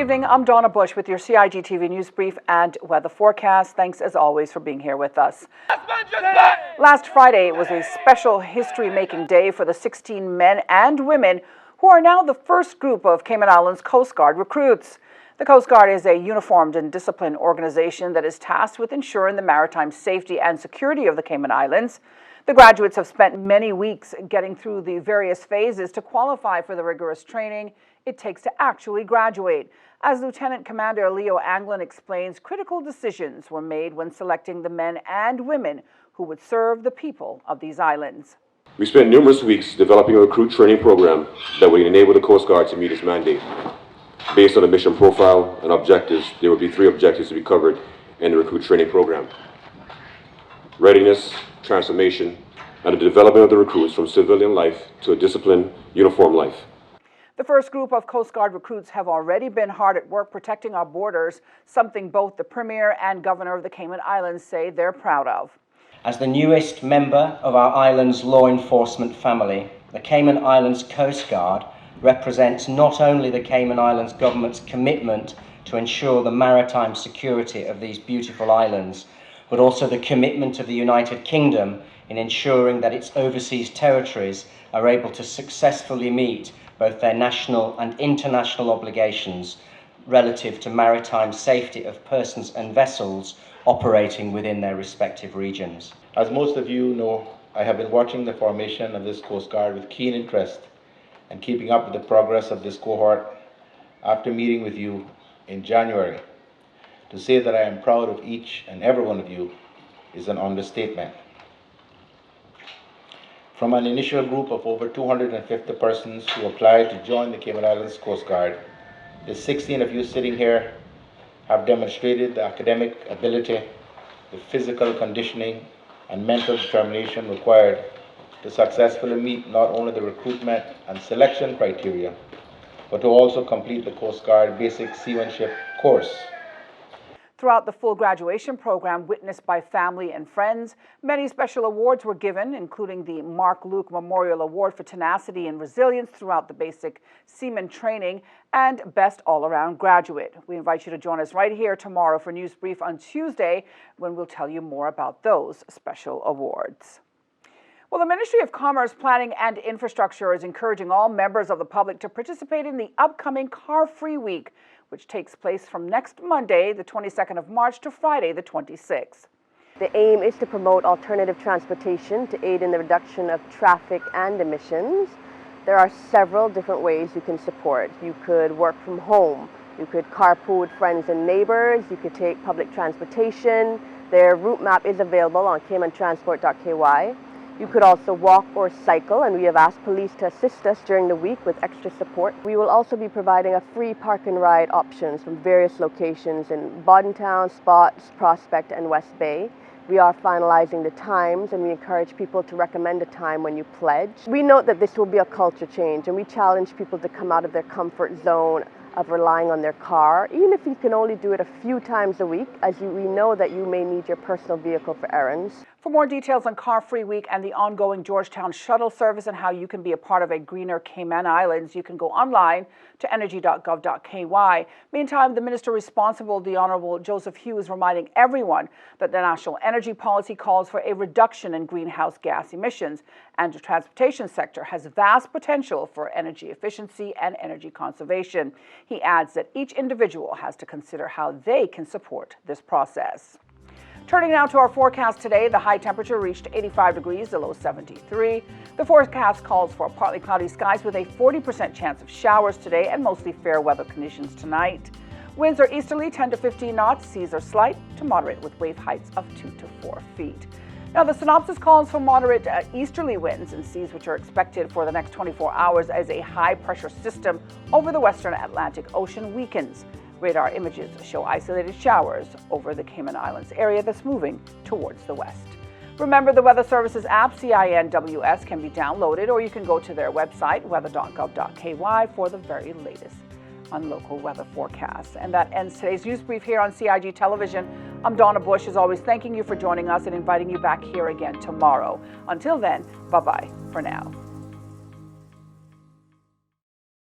evening. I'm Donna Bush with your CIG TV News Brief and weather forecast. Thanks as always for being here with us. Last Friday was a special history-making day for the 16 men and women who are now the first group of Cayman Islands Coast Guard recruits. The Coast Guard is a uniformed and disciplined organization that is tasked with ensuring the maritime safety and security of the Cayman Islands. The graduates have spent many weeks getting through the various phases to qualify for the rigorous training it takes to actually graduate. As Lieutenant Commander Leo Anglin explains, critical decisions were made when selecting the men and women who would serve the people of these islands. We spent numerous weeks developing a recruit training program that would enable the Coast Guard to meet its mandate. Based on the mission profile and objectives, there would be 3 objectives to be covered in the recruit training program: readiness, transformation, and the development of the recruits from civilian life to a disciplined, uniform life. The first group of Coast Guard recruits have already been hard at work protecting our borders, something both the Premier and Governor of the Cayman Islands say they're proud of. As the newest member of our island's law enforcement family, the Cayman Islands Coast Guard represents not only the Cayman Islands government's commitment to ensure the maritime security of these beautiful islands, but also the commitment of the United Kingdom in ensuring that its overseas territories are able to successfully meet both their national and international obligations relative to maritime safety of persons and vessels operating within their respective regions. As most of you know, I have been watching the formation of this Coast Guard with keen interest and keeping up with the progress of this cohort after meeting with you in January. To say that I am proud of each and every one of you is an understatement. From an initial group of over 250 persons who applied to join the Cayman Islands Coast Guard, the 16 of you sitting here have demonstrated the academic ability, the physical conditioning, and mental determination required to successfully meet not only the recruitment and selection criteria, but to also complete the Coast Guard Basic Seamanship course. Throughout the full graduation program, witnessed by family and friends, many special awards were given, including the Mark Luke Memorial Award for tenacity and resilience throughout the basic seaman training and Best All-Around Graduate. We invite you to join us right here tomorrow for News Brief on Tuesday, when we'll tell you more about those special awards. Well, the Ministry of Commerce, Planning and Infrastructure is encouraging all members of the public to participate in the upcoming Car-Free Week, which takes place from next Monday, the 22nd of March, to Friday, the 26th. The aim is to promote alternative transportation to aid in the reduction of traffic and emissions. There are several different ways you can support. You could work from home, you could carpool with friends and neighbors, you could take public transportation. Their route map is available on caymantransport.ky. You could also walk or cycle, and we have asked police to assist us during the week with extra support. We will also be providing a free park and ride options from various locations in Bodentown, Spots, Prospect, and West Bay. We are finalizing the times, and we encourage people to recommend a time when you pledge. We note that this will be a culture change, and we challenge people to come out of their comfort zone of relying on their car, even if you can only do it a few times a week, as we know that you may need your personal vehicle for errands. For more details on Car-Free Week and the ongoing Georgetown shuttle service and how you can be a part of a greener Cayman Islands, you can go online to energy.gov.ky. Meantime, the minister responsible, the Honorable Joseph Hughes, reminding everyone that the national energy policy calls for a reduction in greenhouse gas emissions, and the transportation sector has vast potential for energy efficiency and energy conservation. He adds that each individual has to consider how they can support this process. Turning now to our forecast today, the high temperature reached 85 degrees, the low 73. The forecast calls for partly cloudy skies with a 40% chance of showers today and mostly fair weather conditions tonight. Winds are easterly 10 to 15 knots, seas are slight to moderate with wave heights of 2 to 4 feet. Now, the synopsis calls for moderate easterly winds and seas which are expected for the next 24 hours as a high-pressure system over the western Atlantic Ocean weakens. Radar images show isolated showers over the Cayman Islands area that's moving towards the west. Remember, the Weather Services app, CINWS, can be downloaded, or you can go to their website, weather.gov.ky, for the very latest on local weather forecasts. And that ends today's news brief here on CIG Television. I'm Donna Bush, as always, thanking you for joining us and inviting you back here again tomorrow. Until then, bye-bye for now.